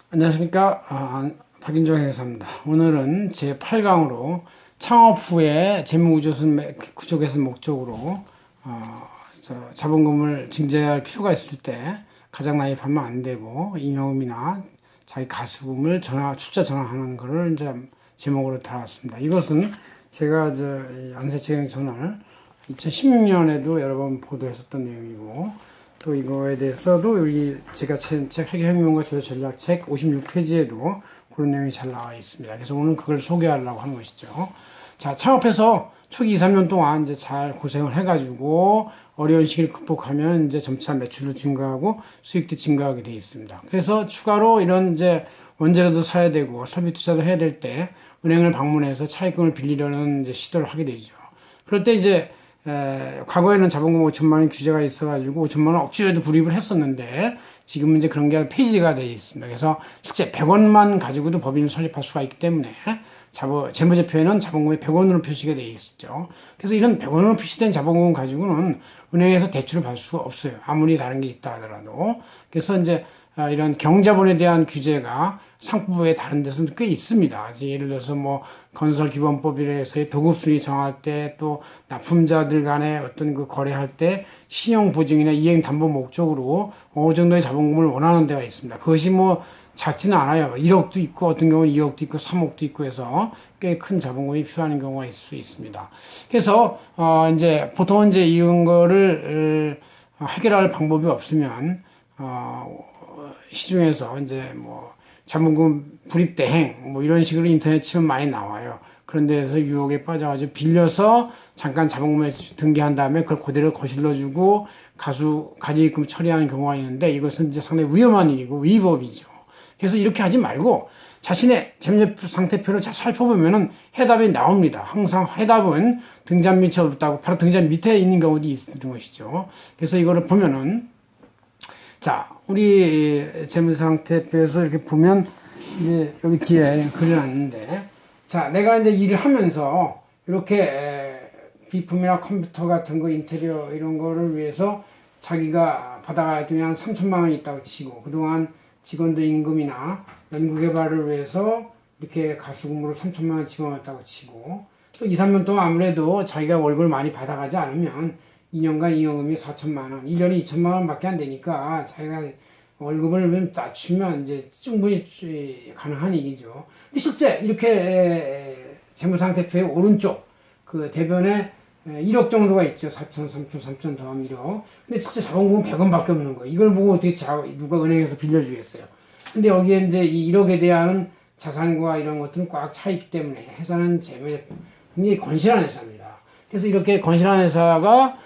안녕하십니까. 박인종 회계사입니다. 오늘은 제 8강으로 창업 후에 재무구조 개선 목적으로 자본금을 증자할 필요가 있을 때 가장 나입하면 안 되고 잉여금이나 자기 가수금을 출자 전환하는 것을 이제 제목으로 달았습니다. 이것은 제가 안세채경 저널 2016년에도 여러 번 보도했었던 내용이고, 또 이거에 대해서도 여기 제가 책 회계혁명과 조직전략책 56페이지에도 그런 내용이 잘 나와 있습니다. 그래서 오늘 그걸 소개하려고 하는 것이죠. 자, 창업해서 초기 2, 3년 동안 이제 잘 고생을 해가지고 어려운 시기를 극복하면 이제 점차 매출도 증가하고 수익도 증가하게 되어 있습니다. 그래서 추가로 이런 이제 원재료도 사야 되고 설비 투자도 해야 될 때 은행을 방문해서 차입금을 빌리려는 이제 시도를 하게 되죠. 그럴 때 이제 과거에는 자본금 5천만 원 규제가 있어가지고 5천만 원 억지로도 불입을 했었는데 지금은 이제 그런 게 폐지가 되어 있습니다. 그래서 실제 100원만 가지고도 법인을 설립할 수가 있기 때문에 재무제표에는 자본금이 100원으로 표시가 되어 있었죠. 그래서 이런 100원으로 표시된 자본금 가지고는 은행에서 대출을 받을 수가 없어요. 아무리 다른 게 있다 하더라도. 그래서 이제 이런 경자본에 대한 규제가 상부에 다른 데서는 꽤 있습니다. 예를 들어서 뭐 건설기본법이라서의 도급순위 정할 때, 또 납품자들 간에 어떤 그 거래할 때 신용보증이나 이행담보 목적으로 어느 정도의 자본금을 원하는 데가 있습니다. 그것이 뭐 작지는 않아요. 1억도 있고 어떤 경우는 2억도 있고 3억도 있고 해서 꽤 큰 자본금이 필요한 경우가 있을 수 있습니다. 그래서 이제 보통 이제 이런 거를 해결할 방법이 없으면 시중에서 이제 뭐 자본금 불입 대행 뭐 이런 식으로 인터넷 치면 많이 나와요. 그런 데서 유혹에 빠져가지고 빌려서 잠깐 자본금에 등기한 다음에 그걸 그대로 거실러 주고 가지입금 처리하는 경우가 있는데, 이것은 이제 상당히 위험한 일이고 위법이죠. 그래서 이렇게 하지 말고 자신의 재무 상태표를 잘 살펴보면은 해답이 나옵니다. 항상 해답은 등잔 밑에 없다고, 바로 등잔 밑에 있는 경우도 있는 것이죠. 그래서 이거를 보면은, 자, 우리 재무상태표에서 이렇게 보면 이제 여기 뒤에 글이 났는데, 자, 내가 이제 일을 하면서 이렇게 비품이나 컴퓨터 같은 거, 인테리어 이런 거를 위해서 자기가 받아가야 되면 3천만 원이 있다고 치고, 그동안 직원들 임금이나 연구개발을 위해서 이렇게 가수금으로 3천만 원 집어넣었다고 치고, 또 2, 3년 동안 아무래도 자기가 월급을 많이 받아가지 않으면 2년간 잉여금이 4천만 원, 1년에 2천만 원밖에 안 되니까 자기가 월급을 낮추면 이제 충분히 가능한 일이죠. 근데 실제 이렇게 재무상태표의 오른쪽 그 대변에 1억 정도가 있죠. 4천, 3천, 3천 더하면 1억. 근데 진짜 자본금은 100원밖에 없는 거예요. 이걸 보고 어떻게 누가 은행에서 빌려주겠어요. 근데 여기에 이제 이 1억에 대한 자산과 이런 것들은 꽉 차 있기 때문에 회사는 굉장히 건실한 회사입니다. 그래서 이렇게 건실한 회사가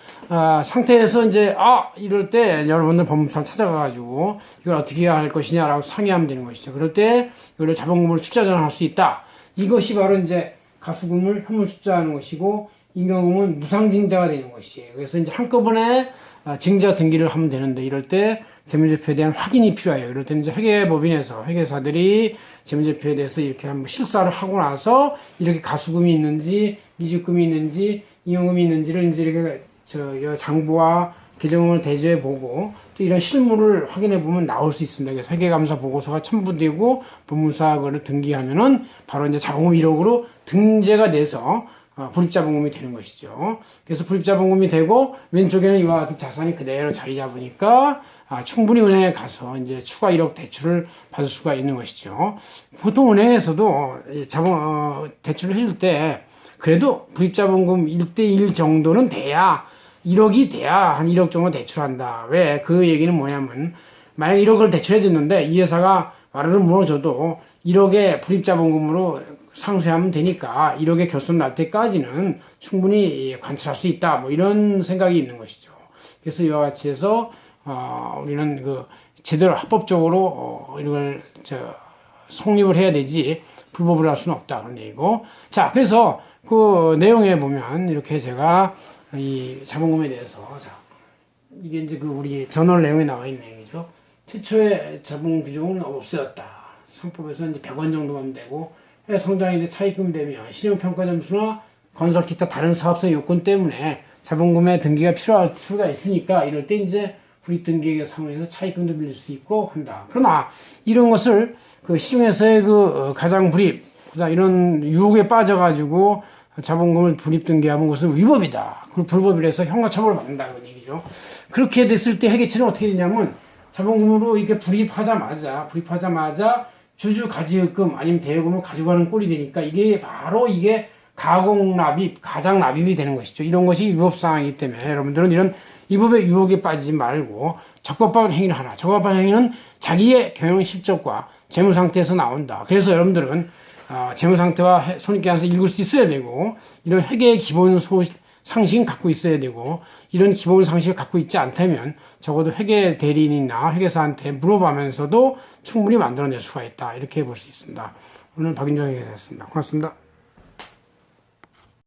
상태에서 이제 이럴 때 여러분들 법무사를 찾아가가지고 이걸 어떻게 해야 할 것이냐라고 상의하면 되는 것이죠. 그럴 때 이거를 자본금으로 출자 전환할 수 있다. 이것이 바로 이제 가수금을 현물 출자하는 것이고, 잉여금은 무상증자가 되는 것이에요. 그래서 이제 한꺼번에 증자 등기를 하면 되는데, 이럴 때 재무제표에 대한 확인이 필요해요. 이럴 때는 이제 회계법인에서 회계사들이 재무제표에 대해서 이렇게 한번 실사를 하고 나서 이렇게 가수금이 있는지 미주금이 있는지 잉여금이 있는지를 이제 이렇게 장부와 계정을 대조해 보고, 또 이런 실물을 확인해 보면 나올 수 있습니다. 그래서 회계감사 보고서가 첨부되고 법무사 그거를 등기하면은 바로 이제 자본금 1억으로 등재가 돼서 불입자본금이 되는 것이죠. 그래서 불입자본금이 되고 왼쪽에는 이와 같은 자산이 그대로 자리 잡으니까 충분히 은행에 가서 이제 추가 1억 대출을 받을 수가 있는 것이죠. 보통 은행에서도 대출을 해줄 때 그래도 불입자본금 1대1 정도는 돼야, 1억이 돼야 한 1억 정도 대출한다. 왜? 그 얘기는 뭐냐면, 만약 1억을 대출해줬는데 이 회사가 와르르 무너져도 1억의 불입자본금으로 상쇄하면 되니까 1억의 결손 날 때까지는 충분히 관찰할 수 있다. 뭐 이런 생각이 있는 것이죠. 그래서 이와 같이 해서 우리는 제대로 합법적으로 이걸 성립을 해야 되지 불법을 할 수는 없다 그런 얘기고. 자, 그래서 그 내용에 보면 이렇게 제가 이 자본금에 대해서, 이게 이제 우리 저널 내용에 나와 있는 얘기죠. 최초의 자본금 규정은 없어졌다. 상법에서 이제 100원 정도만 되고, 성장인데 차입금 되면 신용평가 점수나 건설 기타 다른 사업성 요건 때문에 자본금의 등기가 필요할 수가 있으니까, 이럴 때 이제 불이익등기액에 상응해서 차입금도 빌릴 수 있고 한다. 그러나 이런 것을 그 시중에서의 그 가장불입, 이런 유혹에 빠져가지고 자본금을 불이익등기하는 것은 위법이다. 그걸 불법이라서 형사처벌을 받는다. 그런 얘기죠. 그렇게 됐을 때 회계처는 어떻게 되냐면 자본금으로 이렇게 불입하자마자 주주가지금 아니면 대여금을 가져가는 꼴이 되니까 이게 바로 이게 가공납입, 가장납입이 되는 것이죠. 이런 것이 위법사항이기 때문에 여러분들은 이런 위법의 유혹에 빠지지 말고 적법한 행위를 하라. 적법한 행위는 자기의 경영 실적과 재무 상태에서 나온다. 그래서 여러분들은 재무 상태와 손익계산서 읽을 수 있어야 되고 이런 회계의 기본 상식은 갖고 있어야 되고 이런 기본 상식을 갖고 있지 않다면 적어도 회계 대리인이나 회계사한테 물어보면서도 충분히 만들어낼 수가 있다. 이렇게 볼 수 있습니다. 오늘 박인정 회계사였습니다. 고맙습니다.